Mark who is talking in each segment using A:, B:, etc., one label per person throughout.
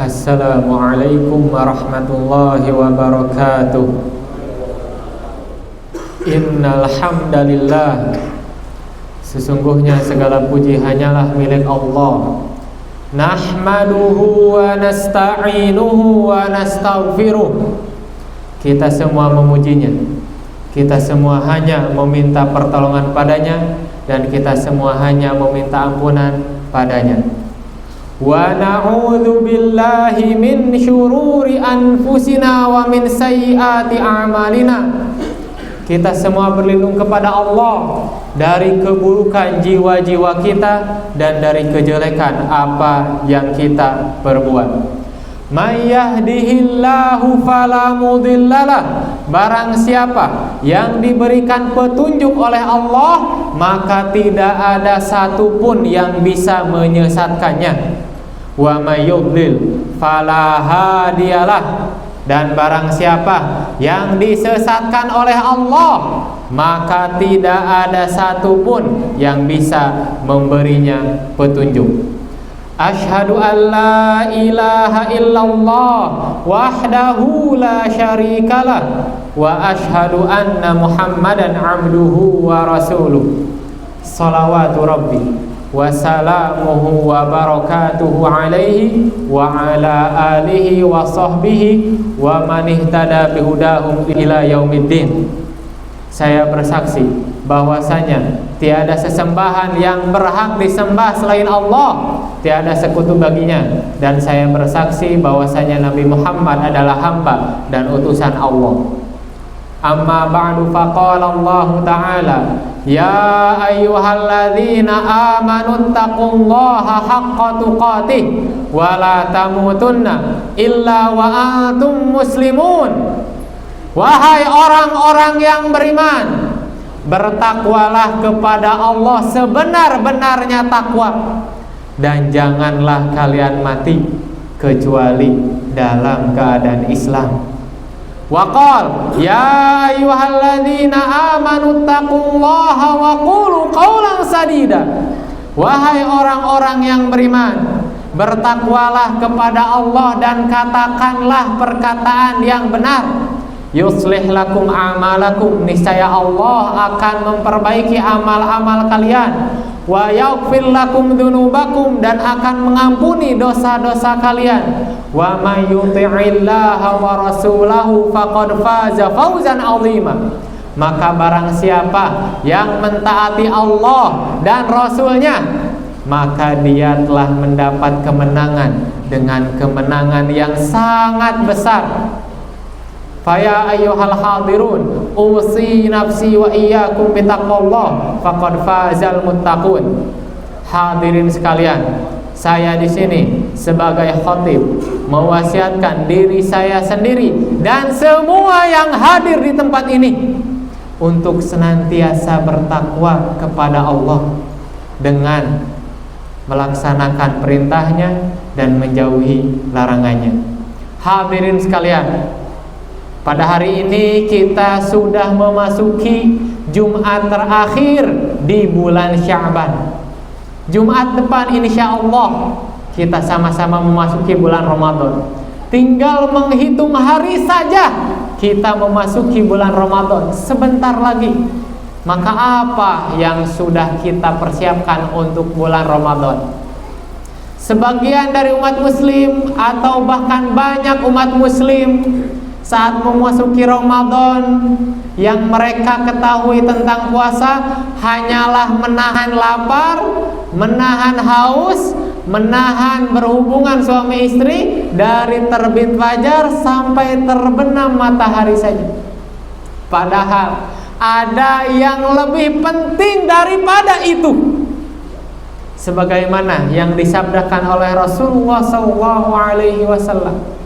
A: Assalamualaikum warahmatullahi wabarakatuh. Innal hamdalillah, sesungguhnya segala puji hanyalah milik Allah. Nahmaduhu wa nasta'inuhu wa nastaghfiruh. Kita semua memujinya. Kita semua hanya meminta pertolongan padanya, dan kita semua hanya meminta ampunan padanya. Wa na'udzu billahi min syururi anfusina wa min sayyiati a'malina. Kita semua berlindung kepada Allah dari keburukan jiwa-jiwa kita dan dari kejelekan apa yang kita perbuat. May yahdihillahu fala mudhillalah. Barang siapa yang diberikan petunjuk oleh Allah, maka tidak ada satupun yang bisa menyesatkannya. Wa may yudlil fala hadiyalah. Dan barang siapa yang disesatkan oleh Allah, maka tidak ada satupun yang bisa memberinya petunjuk. Asyhadu an la ilaha illallah wahdahu la syarikalah wa asyhadu anna Muhammadan abduhu wa rasuluh. Salawatu rabbi wa salamuhu wa barakatuhu alaihi wa ala alihi wa sahbihi wa man ihtada bihudahum ila yaumiddin. Saya bersaksi bahwasanya tiada sesembahan yang berhak disembah selain Allah, tiada sekutu baginya, dan saya bersaksi bahwasanya Nabi Muhammad adalah hamba dan utusan Allah. Amma ba'du, faqala Allah Ta'ala, ya ayyuhalladzina amanu taqullaha haqqa tuqatih wa la tamutunna illa wa antum muslimun. Wahai orang-orang yang beriman, bertakwalah kepada Allah sebenar-benarnya takwa, dan janganlah kalian mati kecuali dalam keadaan Islam. Waqal ya ayyuhalladzina amanu taqullaha wa qulu qawlan sadida. Wahai orang-orang yang beriman, bertakwalah kepada Allah dan katakanlah perkataan yang benar. Yuslih lakum a'malakum, niscaya Allah akan memperbaiki amal-amal kalian. Wa yaghfir lakum dzunubakum, dan akan mengampuni dosa-dosa kalian. Wa may yuti'illaha wa rasulahu faqad faza fawzan 'azima. Maka barang siapa yang mentaati Allah dan Rasulnya, maka dia telah mendapat kemenangan dengan kemenangan yang sangat besar. Faya ayyuhal hadirun, usi nafsi wa iyyakum bittaqwallah faqad fazal muttaqun. Hadirin sekalian, saya di sini sebagai khatib mewasiatkan diri saya sendiri dan semua yang hadir di tempat ini untuk senantiasa bertakwa kepada Allah dengan melaksanakan perintahnya dan menjauhi larangannya. Hadirin sekalian, pada hari ini kita sudah memasuki Jumat terakhir di bulan Sya'ban. Jumat depan insya Allah kita sama-sama memasuki bulan Ramadan. Tinggal menghitung hari saja kita memasuki bulan Ramadan, sebentar lagi. Maka apa yang sudah kita persiapkan untuk bulan Ramadan? Sebagian dari umat muslim atau bahkan banyak umat muslim saat memasuki Ramadan, yang mereka ketahui tentang puasa hanyalah menahan lapar, menahan haus, menahan berhubungan suami istri dari terbit fajar sampai terbenam matahari saja. Padahal ada yang lebih penting daripada itu, sebagaimana yang disabdakan oleh Rasulullah SAW.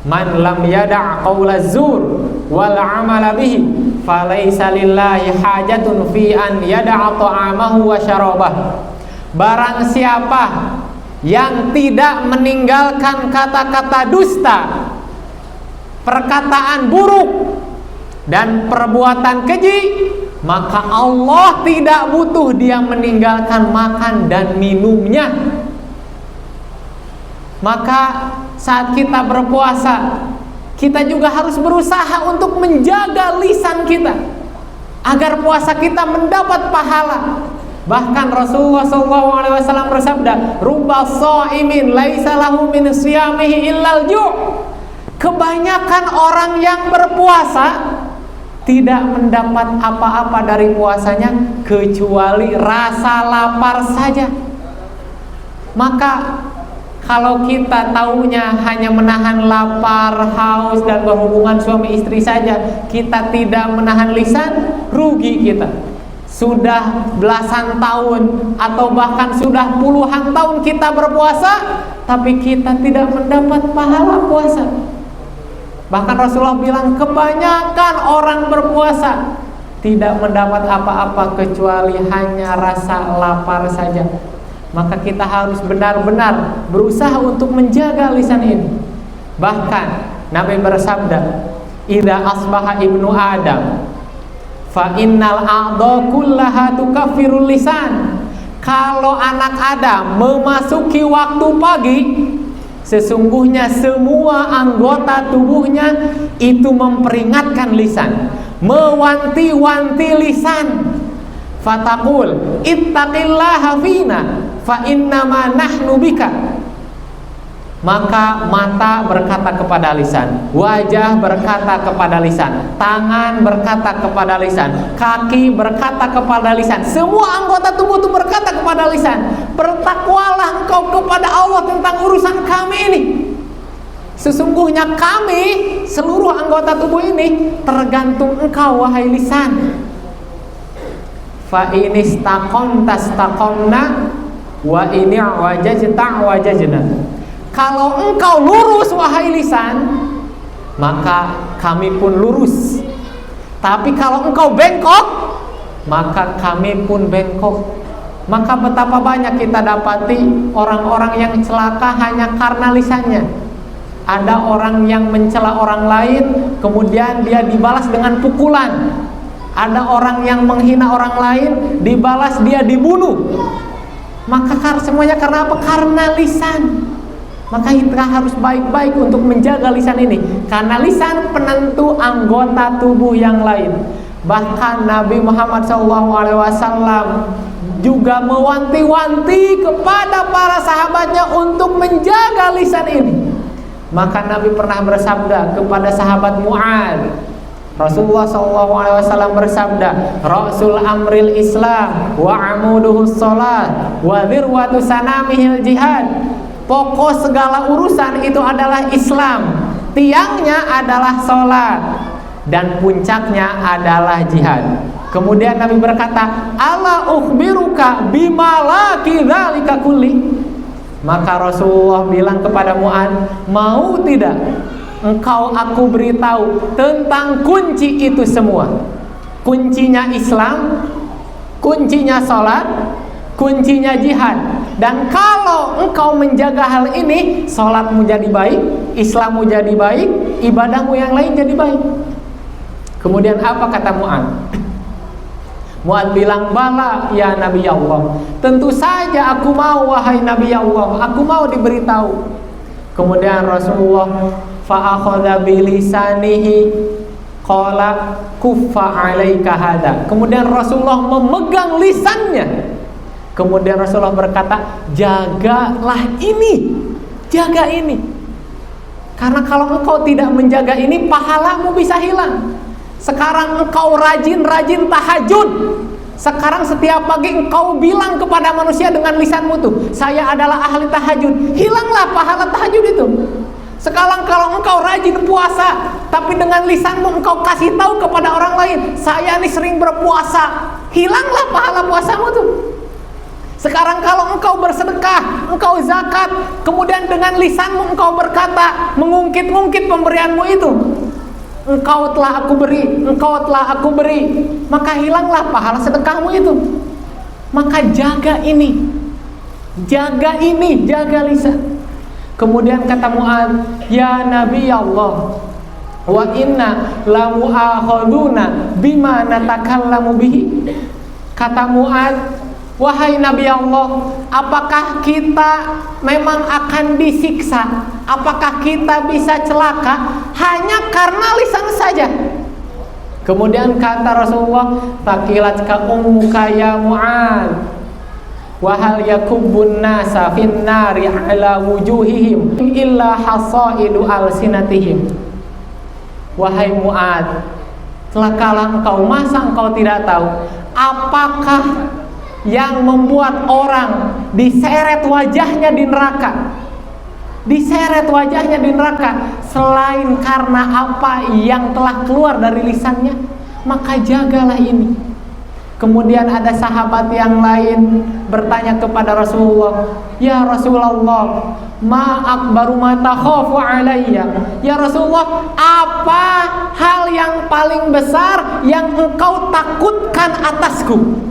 A: Man lam yada' qawla zur wal amala bihi falaysa lillahi hajatun fi an yada'a ta'amahu wa syarabah. Barang siapa yang tidak meninggalkan kata-kata dusta, perkataan buruk, dan perbuatan keji, maka Allah tidak butuh dia meninggalkan makan dan minumnya. Maka saat kita berpuasa, kita juga harus berusaha untuk menjaga lisan kita agar puasa kita mendapat pahala. Bahkan Rasulullah SAW bersabda, "Rubba sha'imin laisa lahu min siyamihi illal ju'." Kebanyakan orang yang berpuasa tidak mendapat apa-apa dari puasanya kecuali rasa lapar saja. Maka kalau kita taunya hanya menahan lapar, haus, dan berhubungan suami istri saja, kita tidak menahan lisan, rugi kita. Sudah belasan tahun atau bahkan sudah puluhan tahun kita berpuasa, tapi kita tidak mendapat pahala puasa. Bahkan Rasulullah bilang, kebanyakan orang berpuasa tidak mendapat apa-apa kecuali hanya rasa lapar saja. Maka kita harus benar-benar berusaha untuk menjaga lisan ini. Bahkan Nabi bersabda, "Idza asbaha ibnu Adam fa innal a'dha kullaha tukaffirul lisan." Kalau anak Adam memasuki waktu pagi, sesungguhnya semua anggota tubuhnya itu memperingatkan lisan, mewanti-wanti lisan. Fataqul ittaqillaha fina fa innama nahnu bika. Maka mata berkata kepada lisan, wajah berkata kepada lisan, tangan berkata kepada lisan, kaki berkata kepada lisan, semua anggota tubuh itu berkata kepada lisan, bertakwalah engkau kepada Allah tentang urusan kami ini. Sesungguhnya kami, seluruh anggota tubuh ini tergantung engkau wahai lisan. Fa inistaqamta istaqamna wa in wajajta wajajna. Kalau engkau lurus wahai lisan, maka kami pun lurus. Tapi kalau engkau bengkok, maka kami pun bengkok. Maka betapa banyak kita dapati orang-orang yang celaka hanya karena lisannya. Ada orang yang mencela orang lain, kemudian dia dibalas dengan pukulan. Ada orang yang menghina orang lain, dibalas dia dibunuh. Maka semuanya karena apa? Karena lisan. Maka kita harus baik-baik untuk menjaga lisan ini, karena lisan penentu anggota tubuh yang lain. Bahkan Nabi Muhammad SAW juga mewanti-wanti kepada para sahabatnya untuk menjaga lisan ini. Maka Nabi pernah bersabda kepada sahabat Mu'ad, Rasulullah SAW bersabda, Rasul amril Islam wa amuduhus sholat wa dhirwatu sanamihil jihad. Pokok segala urusan itu adalah Islam, tiangnya adalah sholat, dan puncaknya adalah jihad. Kemudian Nabi berkata, ala ukhbiruka bimalaki dzalika kulli. Maka Rasulullah bilang kepada Mu'ad, mau tidak engkau aku beritahu tentang kunci itu semua? Kuncinya Islam, kuncinya sholat, kuncinya jihad. Dan kalau engkau menjaga hal ini, sholatmu jadi baik, Islammu jadi baik, ibadahmu yang lain jadi baik. Kemudian apa kata Mu'ad? Mu'ad bilang, bala ya Nabi Allah, tentu saja aku mau wahai Nabi Allah, aku mau diberitahu. Kemudian Rasulullah fa'akhadha bilisanihi qala kuffa alaika hada. Kemudian Rasulullah memegang lisannya. Kemudian Rasulullah berkata, jagalah ini, jaga ini. Karena kalau engkau tidak menjaga ini, pahalamu bisa hilang. Sekarang engkau rajin-rajin tahajud. Sekarang setiap pagi engkau bilang kepada manusia dengan lisanmu tuh, saya adalah ahli tahajud. Hilanglah pahala tahajud itu. Sekarang kalau engkau rajin puasa, tapi dengan lisanmu engkau kasih tahu kepada orang lain, saya nih sering berpuasa. Hilanglah pahala puasamu tuh. Sekarang kalau engkau bersedekah, engkau zakat, kemudian dengan lisanmu engkau berkata, mengungkit-ungkit pemberianmu itu, engkau telah aku beri, engkau telah aku beri, maka hilanglah pahala sedekahmu itu. Maka jaga ini, jaga lisan. Kemudian kata Mu'ad, ya Nabi Allah, wa inna la mu'akhaduna bima natakallamu bihi. Kata Mu'ad, Wahai Nabi Allah, apakah kita memang akan disiksa? Apakah kita bisa celaka hanya karena lisan saja? Kemudian kata Rasulullah, taqilatka ummuka ya Mu'adz, wa hal yakubbun nasa fin nari ala wujuhihim illa hasaidu alsinatihim. Wahai Mu'adz, celakalah engkau, masa engkau tidak tahu apakah yang membuat orang diseret wajahnya di neraka, diseret wajahnya di neraka, selain karena apa yang telah keluar dari lisannya? Maka jagalah ini. Kemudian ada sahabat yang lain bertanya kepada Rasulullah, ya Rasulullah, ma akbaru ma takhafu alayya? Ya Rasulullah, apa hal yang paling besar yang engkau takutkan atasku?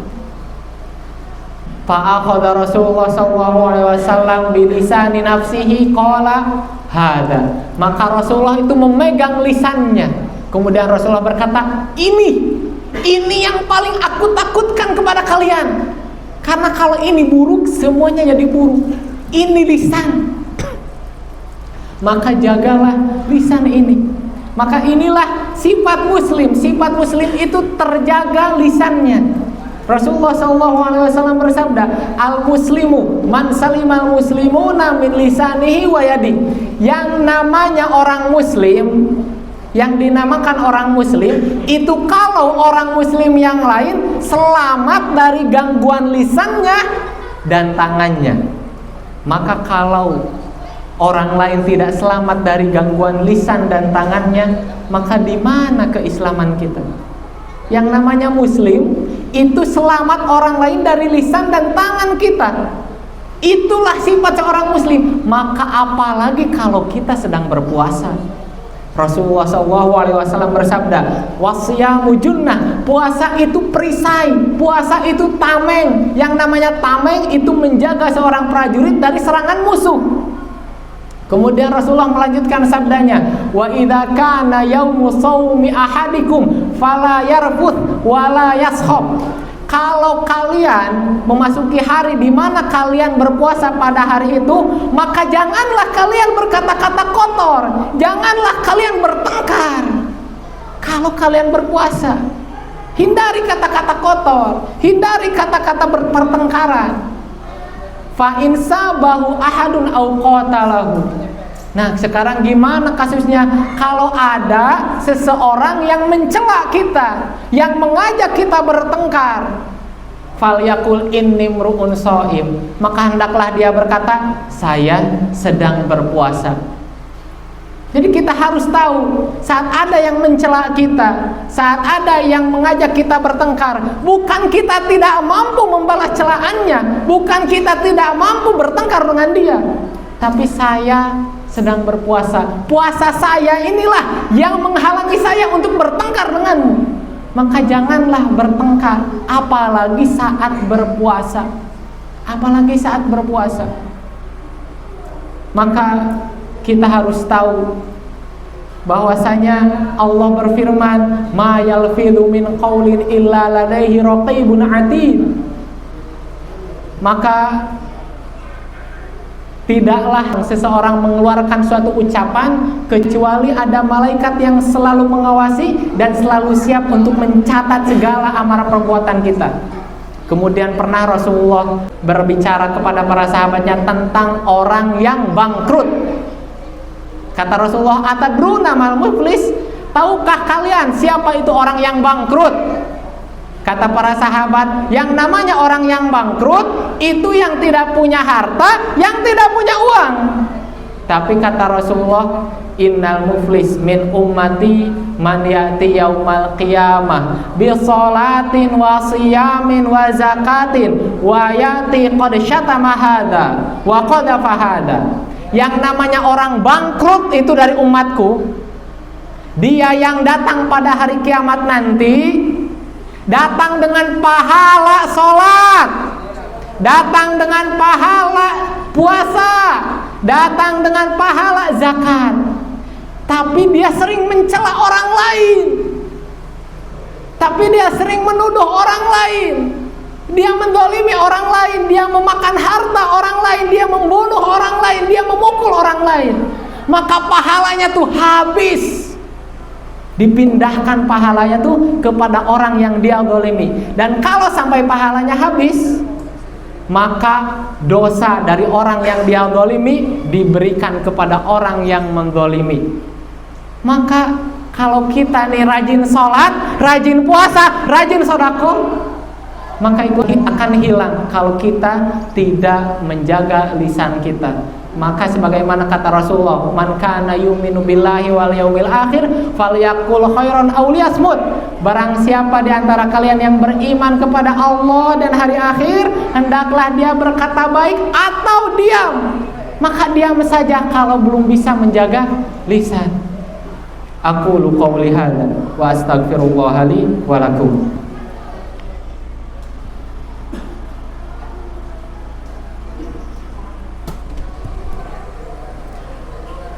A: Fa'akhadha Rasulullah sallallahu alaihi wasallam bilisani nafsihi qala hada. Maka Rasulullah itu memegang lisannya. Kemudian Rasulullah berkata, ini yang paling aku takutkan kepada kalian. Karena kalau ini buruk, semuanya jadi buruk. Ini lisan. Maka jagalah lisan ini. Maka inilah sifat muslim. Sifat muslim itu terjaga lisannya. Rasulullah SAW bersabda, al-muslimu man salimal muslimuna min lisanihi wa yadihi. Yang namanya orang muslim, yang dinamakan orang muslim, itu kalau orang muslim yang lain selamat dari gangguan lisannya dan tangannya. Maka kalau orang lain tidak selamat dari gangguan lisan dan tangannya, maka di mana keislaman kita? Yang namanya muslim itu selamat orang lain dari lisan dan tangan kita. Itulah sifat seorang muslim. Maka apalagi kalau kita sedang berpuasa. Rasulullah SAW bersabda, wasyamu junnah, puasa itu perisai, puasa itu tameng. Yang namanya tameng itu menjaga seorang prajurit dari serangan musuh. Kemudian Rasulullah melanjutkan sabdanya, wa idza kana yaumu shaumi ahadikum fala yarfuth wala yashab. Kalau kalian memasuki hari di mana kalian berpuasa pada hari itu, maka janganlah kalian berkata-kata kotor, janganlah kalian bertengkar. Kalau kalian berpuasa, hindari kata-kata kotor, hindari kata-kata pertengkaran. Fa in sabahu ahadun au qatalahu. Nah, sekarang gimana kasusnya kalau ada seseorang yang mencela kita, yang mengajak kita bertengkar? Falyaqul inni mru'un shaim. Maka hendaklah dia berkata, saya sedang berpuasa. Jadi kita harus tahu, saat ada yang mencela kita, saat ada yang mengajak kita bertengkar, bukan kita tidak mampu membalas celaannya, bukan kita tidak mampu bertengkar dengan dia, tapi saya sedang berpuasa. Puasa saya inilah yang menghalangi saya untuk bertengkar denganmu. Maka janganlah bertengkar, apalagi saat berpuasa. Apalagi saat berpuasa. Maka kita harus tahu bahwasanya Allah berfirman, ma yalfidhu min qaulin illa ladaihi raqibun atid. Maka tidaklah seseorang mengeluarkan suatu ucapan kecuali ada malaikat yang selalu mengawasi dan selalu siap untuk mencatat segala amal perbuatan kita. Kemudian pernah Rasulullah berbicara kepada para sahabatnya tentang orang yang bangkrut. Kata Rasulullah, atadruna mal muflis? Tahukah kalian siapa itu orang yang bangkrut? Kata para sahabat, yang namanya orang yang bangkrut itu yang tidak punya harta, yang tidak punya uang. Tapi kata Rasulullah, innal muflis min ummati man ya'ti yaumal qiyamah bi sholatin wa siyamin wa zakatin wa ya'ti qad syatama hadza wa qadhafa hadza. Yang namanya orang bangkrut itu dari umatku, dia yang datang pada hari kiamat nanti datang dengan pahala sholat, datang dengan pahala puasa, datang dengan pahala zakat, tapi dia sering mencela orang lain, tapi dia sering menuduh orang lain, Dia mendolimi orang lain, dia memakan harta orang lain, dia membunuh orang lain, dia memukul orang lain, maka pahalanya tuh habis. Dipindahkan pahalanya tuh kepada orang yang dia dolimi. Dan kalau sampai pahalanya habis, maka dosa dari orang yang dia dolimi diberikan kepada orang yang mendolimi. Maka kalau kita nih rajin sholat, rajin puasa, rajin sodako, maka itu akan hilang kalau kita tidak menjaga lisan kita. Maka sebagaimana kata Rasulullah, man kana yu'minu billahi wal yaumil akhir falyaqul khairan aw liyasmut. Barang siapa di antara kalian yang beriman kepada Allah dan hari akhir, hendaklah dia berkata baik atau diam. Maka diam saja kalau belum bisa menjaga lisan. Aqulu qouli hadza wa astaghfirullah li wa lakum.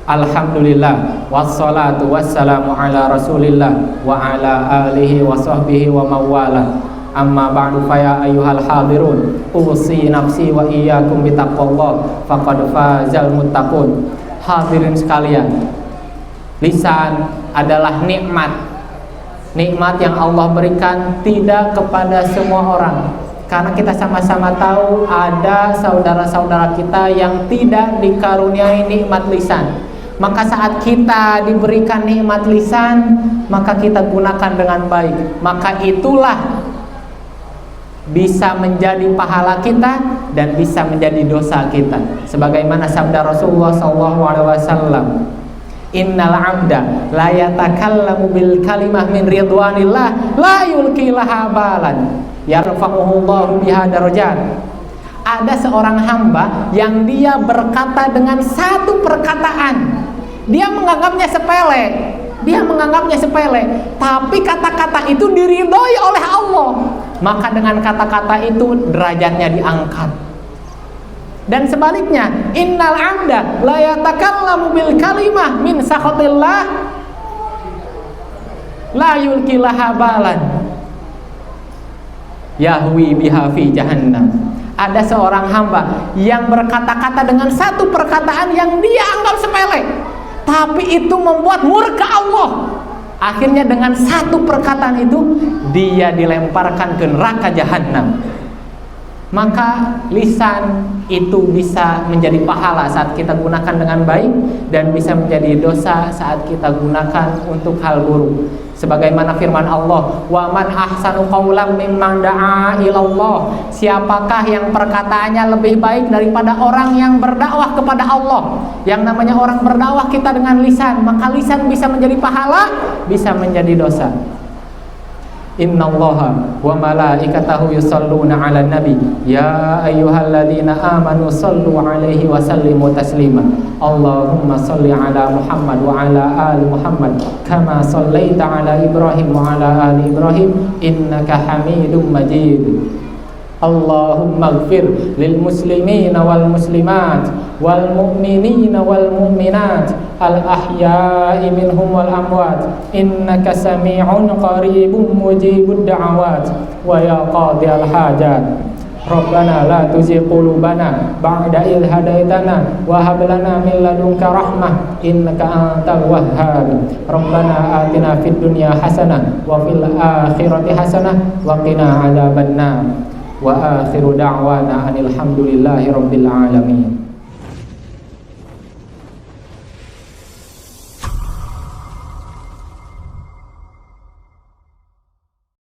A: Alhamdulillah wassalatu wassalamu ala rasulillah wa ala alihi wa sahbihi wa mawala. Amma ba'du fa ya ayyuhal hadirun usi nafsi wa iyyakum bittaqwallah faqad fazal muttaqun. Hadirin sekalian, lisan adalah nikmat. Nikmat yang Allah berikan tidak kepada semua orang. Karena kita sama-sama tahu ada saudara-saudara kita yang tidak dikaruniai nikmat lisan. Maka saat kita diberikan nikmat lisan, maka kita gunakan dengan baik. Maka itulah bisa menjadi pahala kita dan bisa menjadi dosa kita. Sebagaimana sabda Rasulullah SAW, innal abda la yatakallamu bil kalimah min ridwanillah la yulqi laha balan yarfa'uhullahu biha darajat. Ada seorang hamba yang dia berkata dengan satu perkataan, dia menganggapnya sepele, tapi kata-kata itu diridhoi oleh Allah, maka dengan kata-kata itu derajatnya diangkat. Dan sebaliknya, innal 'abda la yatakallamu bil kalimah min sakhatillah la yulqi laha balan yahwi biha fi jahannam. Ada seorang hamba yang berkata-kata dengan satu perkataan yang dia anggap sepele, tapi itu membuat murka Allah. Akhirnya dengan satu perkataan itu dia dilemparkan ke neraka jahanam. Maka lisan itu bisa menjadi pahala saat kita gunakan dengan baik, dan bisa menjadi dosa saat kita gunakan untuk hal buruk. Sebagaimana firman Allah, wa man ahsanu qawlan mimman da'a ilallah. Siapakah yang perkataannya lebih baik daripada orang yang berdakwah kepada Allah? Yang namanya orang berdakwah kita dengan lisan, maka lisan bisa menjadi pahala, bisa menjadi dosa. Innallaha wa malaikatahu yusholluna 'alan nabi ya ayyuhalladzina amanu shallu 'alaihi wa sallimu taslima. Allahumma shalli 'ala Muhammad wa 'ala ali Muhammad kama shallaita 'ala Ibrahim wa 'ala ali Ibrahim innaka Hamidum Majid. Allahumma ighfir lil muslimina wal muslimat wal mu'minina wal mu'minat al ahya'i minhum wal amwat innaka sami'un qaribun mujibud da'awat wa ya qadiyal hajat. Rabbana la tuzigh qulubana ba'da idh hadaitana wa hab lana min ladunka rahmah innaka antal wahhab. Rabbana atina fid dunya hasanah wa fil akhirati hasanah wa qina adzabannar. Wa akhiru da'wana anil hamdulillahi rabbil alamin.